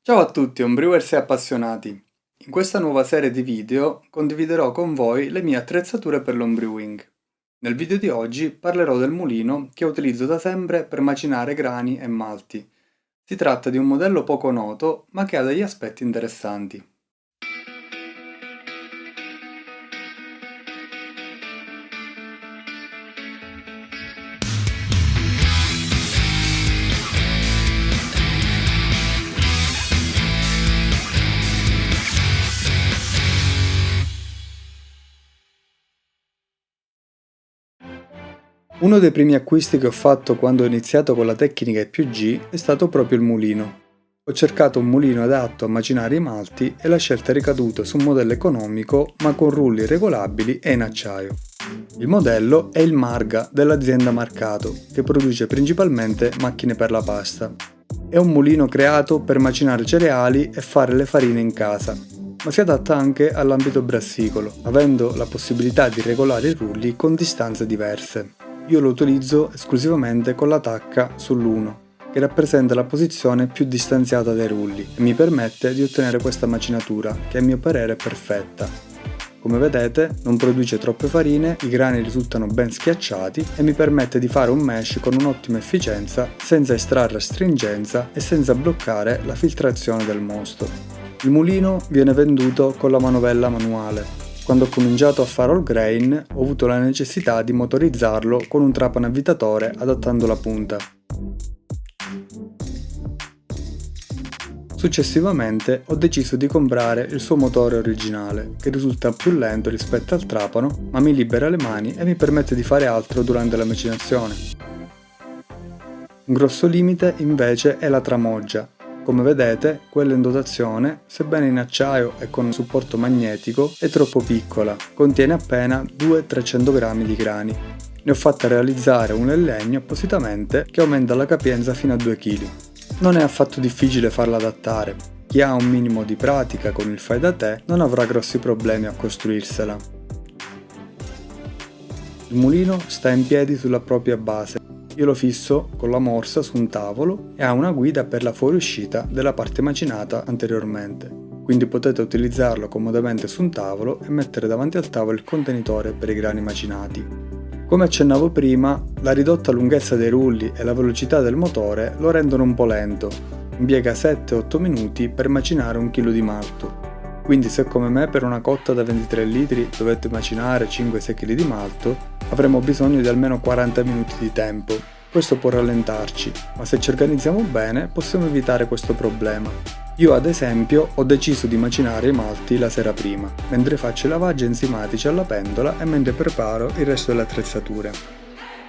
Ciao a tutti Homebrewers e appassionati! In questa nuova serie di video condividerò con voi le mie attrezzature per l'homebrewing. Nel video di oggi parlerò del mulino che utilizzo da sempre per macinare grani e malti. Si tratta di un modello poco noto ma che ha degli aspetti interessanti. Uno dei primi acquisti che ho fatto quando ho iniziato con la tecnica EPG è stato proprio il mulino. Ho cercato un mulino adatto a macinare i malti e la scelta è ricaduta su un modello economico ma con rulli regolabili e in acciaio. Il modello è il Marga dell'azienda Marcato, che produce principalmente macchine per la pasta. È un mulino creato per macinare cereali e fare le farine in casa, ma si adatta anche all'ambito brassicolo, avendo la possibilità di regolare i rulli con distanze diverse. Io lo utilizzo esclusivamente con la tacca sull'1, che rappresenta la posizione più distanziata dai rulli e mi permette di ottenere questa macinatura, che a mio parere è perfetta. Come vedete non produce troppe farine, i grani risultano ben schiacciati e mi permette di fare un mash con un'ottima efficienza senza estrarre astringenza e senza bloccare la filtrazione del mosto. Il mulino viene venduto con la manovella manuale. Quando ho cominciato a fare all grain ho avuto la necessità di motorizzarlo con un trapano avvitatore adattando la punta. Successivamente ho deciso di comprare il suo motore originale, che risulta più lento rispetto al trapano, ma mi libera le mani e mi permette di fare altro durante la macinazione. Un grosso limite invece è la tramoggia. Come vedete, quella in dotazione, sebbene in acciaio e con un supporto magnetico, è troppo piccola, contiene appena 200-300 grammi di grani. Ne ho fatta realizzare una in legno appositamente che aumenta la capienza fino a 2 kg. Non è affatto difficile farla adattare. Chi ha un minimo di pratica con il fai da te non avrà grossi problemi a costruirsela. Il mulino sta in piedi sulla propria base. Io lo fisso con la morsa su un tavolo e ha una guida per la fuoriuscita della parte macinata anteriormente, quindi potete utilizzarlo comodamente su un tavolo e mettere davanti al tavolo il contenitore per i grani macinati. Come accennavo prima, la ridotta lunghezza dei rulli e la velocità del motore lo rendono un po' lento, impiega 7-8 minuti per macinare 1 kg di malto, quindi se come me per una cotta da 23 litri dovete macinare 5-6 kg di malto, avremo bisogno di almeno 40 minuti di tempo. Questo può rallentarci, ma se ci organizziamo bene possiamo evitare questo problema. Io ad esempio ho deciso di macinare i malti la sera prima, mentre faccio i lavaggi enzimatici alla pentola e mentre preparo il resto delle attrezzature.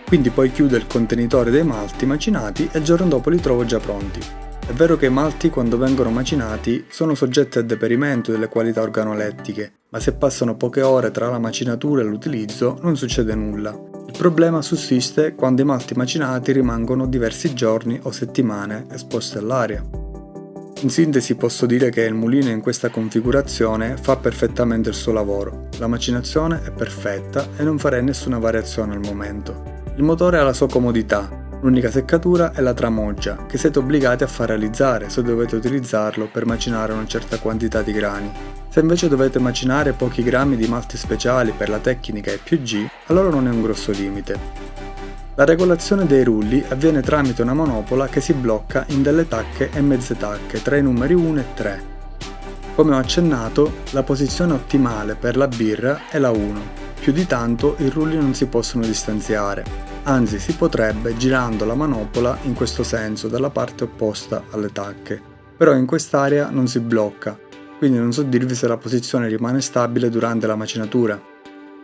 Quindi poi chiudo il contenitore dei malti macinati e il giorno dopo li trovo già pronti. È vero che i malti quando vengono macinati sono soggetti a deperimento delle qualità organolettiche, ma se passano poche ore tra la macinatura e l'utilizzo non succede nulla. Il problema sussiste quando i malti macinati rimangono diversi giorni o settimane esposti all'aria. In sintesi posso dire che il mulino in questa configurazione fa perfettamente il suo lavoro. La macinazione è perfetta e non farei nessuna variazione al momento. Il motore ha la sua comodità. L'unica seccatura è la tramoggia, che siete obbligati a far realizzare se dovete utilizzarlo per macinare una certa quantità di grani. Se invece dovete macinare pochi grammi di malti speciali per la tecnica EPG, allora non è un grosso limite. La regolazione dei rulli avviene tramite una manopola che si blocca in delle tacche e mezze tacche tra i numeri 1 e 3. Come ho accennato, la posizione ottimale per la birra è la 1. Più di tanto i rulli non si possono distanziare, anzi si potrebbe girando la manopola in questo senso dalla parte opposta alle tacche, però in quest'area non si blocca, quindi non so dirvi se la posizione rimane stabile durante la macinatura.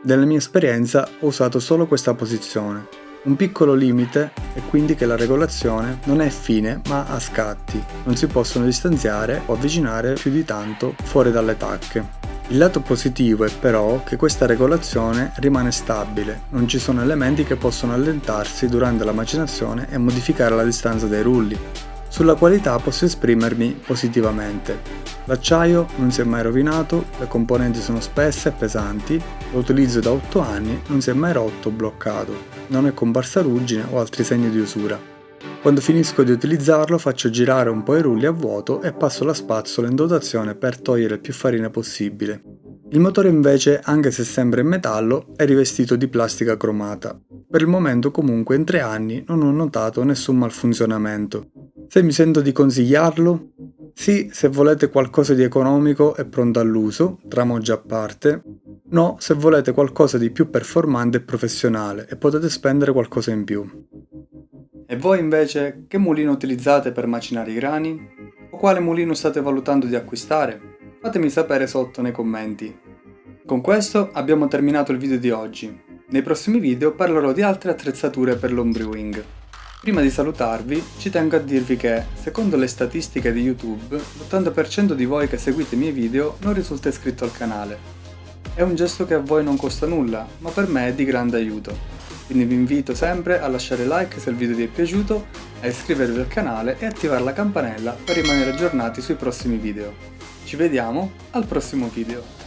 Nella mia esperienza ho usato solo questa posizione. Un piccolo limite è quindi che la regolazione non è fine ma a scatti, non si possono distanziare o avvicinare più di tanto fuori dalle tacche. Il lato positivo è però che questa regolazione rimane stabile, non ci sono elementi che possono allentarsi durante la macinazione e modificare la distanza dei rulli. Sulla qualità posso esprimermi positivamente. L'acciaio non si è mai rovinato, le componenti sono spesse e pesanti, lo utilizzo da 8 anni, non si è mai rotto o bloccato, non è comparsa ruggine o altri segni di usura. Quando finisco di utilizzarlo faccio girare un po' i rulli a vuoto e passo la spazzola in dotazione per togliere più farina possibile. Il motore invece, anche se sembra in metallo, è rivestito di plastica cromata. Per il momento comunque in 3 anni non ho notato nessun malfunzionamento. Se mi sento di consigliarlo? Sì, se volete qualcosa di economico e pronto all'uso, tramoggi a parte. No, se volete qualcosa di più performante e professionale e potete spendere qualcosa in più. E voi invece, che mulino utilizzate per macinare i grani? O quale mulino state valutando di acquistare? Fatemi sapere sotto nei commenti. Con questo abbiamo terminato il video di oggi. Nei prossimi video parlerò di altre attrezzature per l'home brewing. Prima di salutarvi, ci tengo a dirvi che, secondo le statistiche di YouTube, l'80% di voi che seguite i miei video non risulta iscritto al canale. È un gesto che a voi non costa nulla, ma per me è di grande aiuto. Quindi vi invito sempre a lasciare like se il video vi è piaciuto, a iscrivervi al canale e attivare la campanella per rimanere aggiornati sui prossimi video. Ci vediamo al prossimo video.